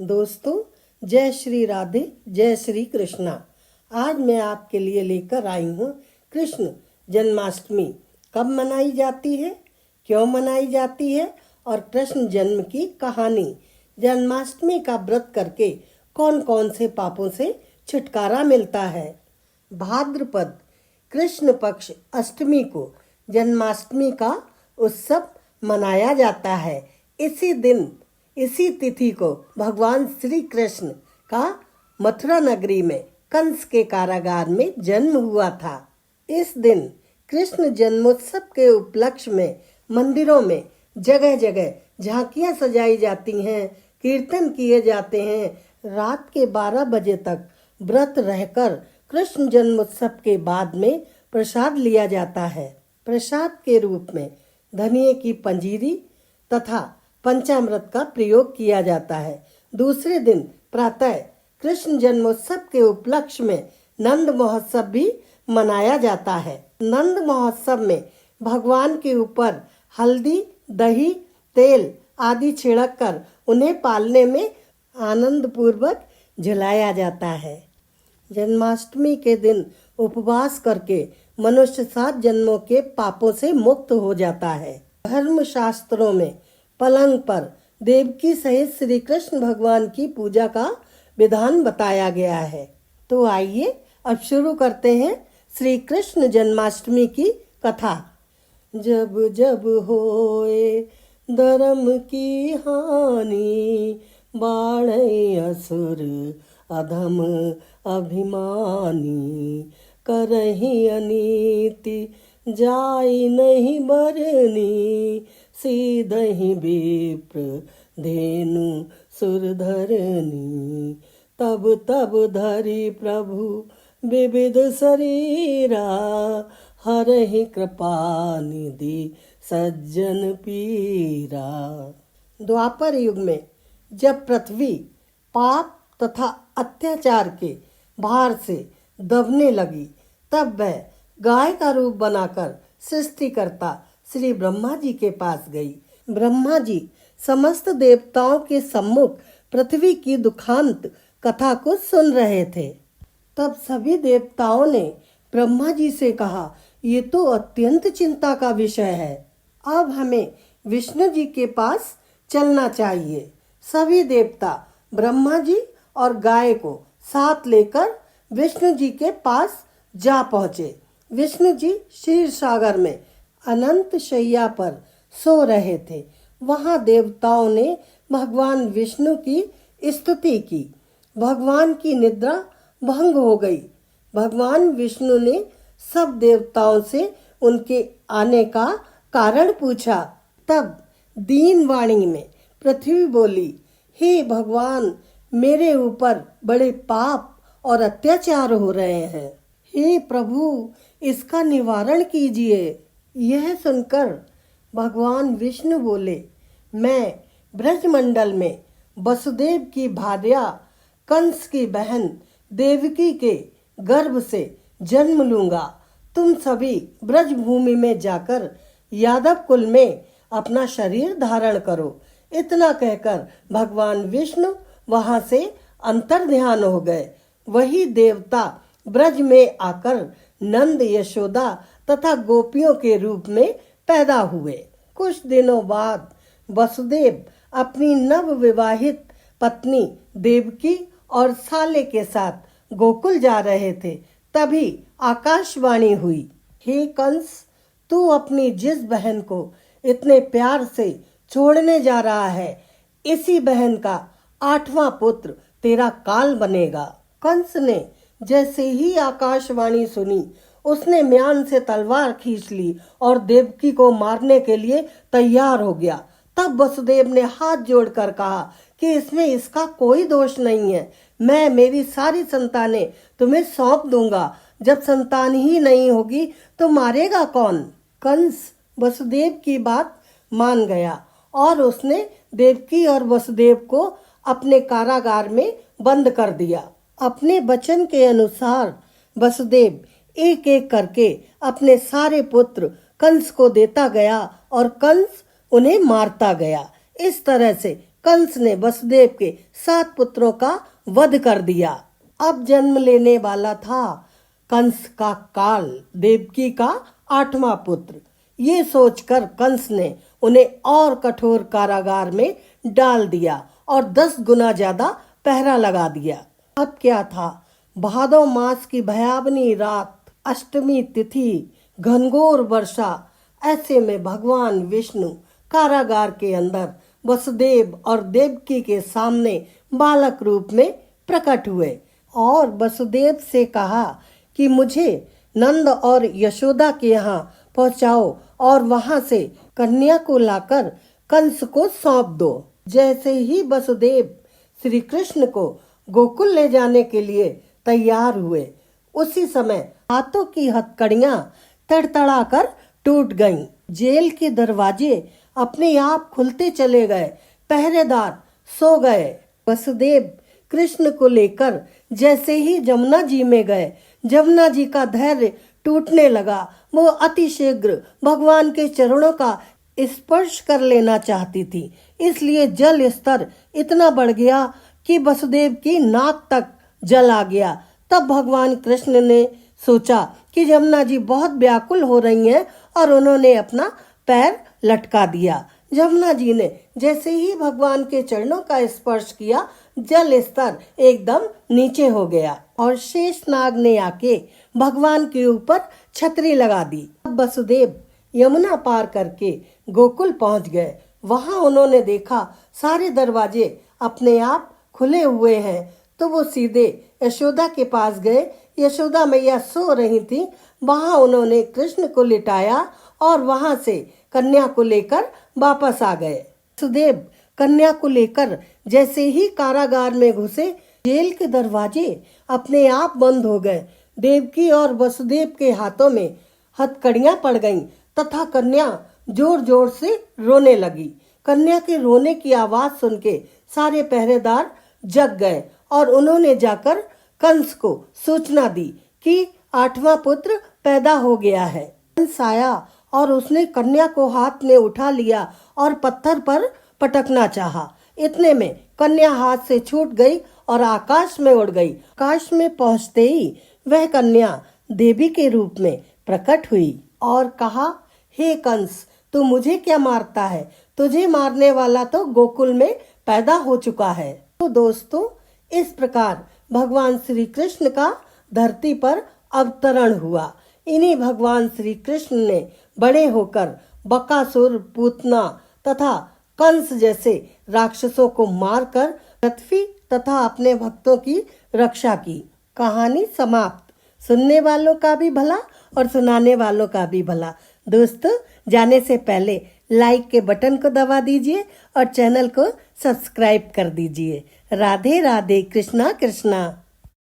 दोस्तों, जय श्री राधे, जय श्री कृष्णा। आज मैं आपके लिए लेकर आई हूँ कृष्ण जन्माष्टमी कब मनाई जाती है, क्यों मनाई जाती है और कृष्ण जन्म की कहानी। जन्माष्टमी का व्रत करके कौन कौन से पापों से छुटकारा मिलता है। भाद्रपद कृष्ण पक्ष अष्टमी को जन्माष्टमी का उत्सव मनाया जाता है। इसी दिन इसी तिथि को भगवान श्री कृष्ण का मथुरा नगरी में कंस के कारागार में जन्म हुआ था। इस दिन कृष्ण जन्मोत्सव के उपलक्ष्य में मंदिरों में जगह जगह झांकियां सजाई जाती हैं, कीर्तन किए जाते हैं। रात के 12 बजे तक व्रत रहकर कृष्ण जन्मोत्सव के बाद में प्रसाद लिया जाता है। प्रसाद के रूप में धनिये की पंजीरी तथा पंचामृत का प्रयोग किया जाता है। दूसरे दिन प्रातः कृष्ण जन्मोत्सव के उपलक्ष्य में नंद महोत्सव भी मनाया जाता है। नंद महोत्सव में भगवान के ऊपर हल्दी, दही, तेल आदि छिड़क कर उन्हें पालने में आनंद पूर्वक झुलाया जाता है। जन्माष्टमी के दिन उपवास करके मनुष्य 7 जन्मों के पापों से मुक्त हो जाता है। धर्म शास्त्रों में पलंग पर देवकी सहित श्री कृष्ण भगवान की पूजा का विधान बताया गया है। तो आइए अब शुरू करते हैं श्री कृष्ण जन्माष्टमी की कथा। जब जब होए धर्म की हानि, बाढ़े असुर अधम अभिमानी, करहि अनीति जाई नहीं बरनी, सीधहि विप्र धेनु सुरधरनी, तब तब धरि प्रभु विविध शरीरा, हरहि कृपा निधि सज्जन पीरा। द्वापर युग में जब पृथ्वी पाप तथा अत्याचार के भार से दबने लगी, तब वह गाय का रूप बनाकर सृष्टिकर्ता श्री ब्रह्मा जी के पास गई। ब्रह्मा जी समस्त देवताओं के सम्मुख पृथ्वी की दुखांत कथा को सुन रहे थे। तब सभी देवताओं ने ब्रह्मा जी से कहा, ये तो अत्यंत चिंता का विषय है, अब हमें विष्णु जी के पास चलना चाहिए। सभी देवता ब्रह्मा जी और गाय को साथ लेकर विष्णु जी के पास जा पहुँचे। विष्णु जी क्षीर सागर में अनंत शैया पर सो रहे थे। वहां देवताओं ने भगवान विष्णु की स्तुति की। भगवान की निद्रा भंग हो गई। भगवान विष्णु ने सब देवताओं से उनके आने का कारण पूछा। तब दीन वाणी में पृथ्वी बोली, हे भगवान, मेरे ऊपर बड़े पाप और अत्याचार हो रहे हैं। हे प्रभु, इसका निवारण कीजिए। यह सुनकर भगवान विष्णु बोले, मैं ब्रजमंडल में वसुदेव की भार्या कंस की बहन देवकी के गर्भ से जन्म लूंगा। तुम सभी ब्रज भूमि में जाकर यादव कुल में अपना शरीर धारण करो। इतना कहकर भगवान विष्णु वहां से अंतर्ध्यान हो गए। वही देवता ब्रज में आकर नंद, यशोदा तथा गोपियों के रूप में पैदा हुए। कुछ दिनों बाद वसुदेव अपनी नव विवाहित पत्नी देवकी और साले के साथ गोकुल जा रहे थे। तभी आकाशवाणी हुई, हे कंस, तू अपनी जिस बहन को इतने प्यार से छोड़ने जा रहा है, इसी बहन का 8वां पुत्र तेरा काल बनेगा। कंस ने जैसे ही आकाशवाणी सुनी, उसने म्यान से तलवार खींच ली और देवकी को मारने के लिए तैयार हो गया। तब वसुदेव ने हाथ जोड़कर कहा कि इसमें इसका कोई दोष नहीं है। मैं मेरी सारी संतानें तुम्हें सौंप दूंगा। जब संतान ही नहीं होगी तो मारेगा कौन। कंस वसुदेव की बात मान गया और उसने देवकी और वसुदेव को अपने कारागार में बंद कर दिया। अपने वचन के अनुसार वसुदेव एक एक करके अपने सारे पुत्र कंस को देता गया और कंस उन्हें मारता गया। इस तरह से कंस ने वसुदेव के 7 पुत्रों का वध कर दिया। अब जन्म लेने वाला था कंस का काल, देवकी का 8वां पुत्र। ये सोचकर कंस ने उन्हें और कठोर कारागार में डाल दिया और 10 गुना ज्यादा पहरा लगा दिया। अब क्या था, भादो मास की भयावनी रात, अष्टमी तिथि, घनघोर वर्षा। ऐसे में भगवान विष्णु कारागार के अंदर वसुदेव और देवकी के सामने बालक रूप में प्रकट हुए और वसुदेव से कहा कि मुझे नंद और यशोदा के यहाँ पहुँचाओ और वहाँ से कन्या को लाकर कंस को सौंप दो। जैसे ही वसुदेव श्री कृष्ण को गोकुल ले जाने के लिए तैयार हुए, उसी समय हाथों की हथकड़ियां तड़तड़ा कर टूट गईं। जेल के दरवाजे अपने आप खुलते चले गए, पहरेदार सो गए। वसुदेव कृष्ण को लेकर जैसे ही जमुना जी में गए, जमुना जी का धैर्य टूटने लगा। वो अतिशीघ्र भगवान के चरणों का स्पर्श कर लेना चाहती थी, इसलिए जल स्तर इतना बढ़ गया कि वसुदेव की नाक तक जल आ गया। तब भगवान कृष्ण ने सोचा कि जमुना जी बहुत व्याकुल हो रही हैं और उन्होंने अपना पैर लटका दिया। जमुना जी ने जैसे ही भगवान के चरणों का स्पर्श किया, जल स्तर एकदम नीचे हो गया और शेषनाग ने आके भगवान के ऊपर छतरी लगा दी। अब वसुदेव यमुना पार करके गोकुल पहुंच गए। वहां उन्होंने देखा सारे दरवाजे अपने आप खुले हुए हैं, तो वो सीधे यशोदा के पास गए। यशोदा मैया सो रही थी। वहां उन्होंने कृष्ण को लिटाया और वहां से कन्या को लेकर वापस आ गए। वसुदेव कन्या को लेकर जैसे ही कारागार में घुसे, जेल के दरवाजे अपने आप बंद हो गए। देवकी और वसुदेव के हाथों में हथकड़ियां पड़ गईं तथा कन्या जोर जोर से रोने लगी। कन्या के रोने की आवाज सुन के सारे पहरेदार जग गए और उन्होंने जाकर कंस को सूचना दी कि 8वां पुत्र पैदा हो गया है। कंस आया और उसने कन्या को हाथ में उठा लिया और पत्थर पर पटकना चाहा। इतने में कन्या हाथ से छूट गई और आकाश में उड़ गई। आकाश में पहुंचते ही वह कन्या देवी के रूप में प्रकट हुई और कहा, हे कंस, तू मुझे क्या मारता है? तुझे मारने वाला तो गोकुल में पैदा हो चुका है। तो दोस्तों, इस प्रकार भगवान श्री कृष्ण का धरती पर अवतरण हुआ। इन्हीं भगवान श्री कृष्ण ने बड़े होकर बकासुर, पूतना तथा कंस जैसे राक्षसों को मारकर पृथ्वी तथा अपने भक्तों की रक्षा की। कहानी समाप्त। सुनने वालों का भी भला और सुनाने वालों का भी भला। दोस्तों, जाने से पहले लाइक के बटन को दबा दीजिए और चैनल को सब्सक्राइब कर दीजिए। राधे राधे, कृष्णा कृष्णा।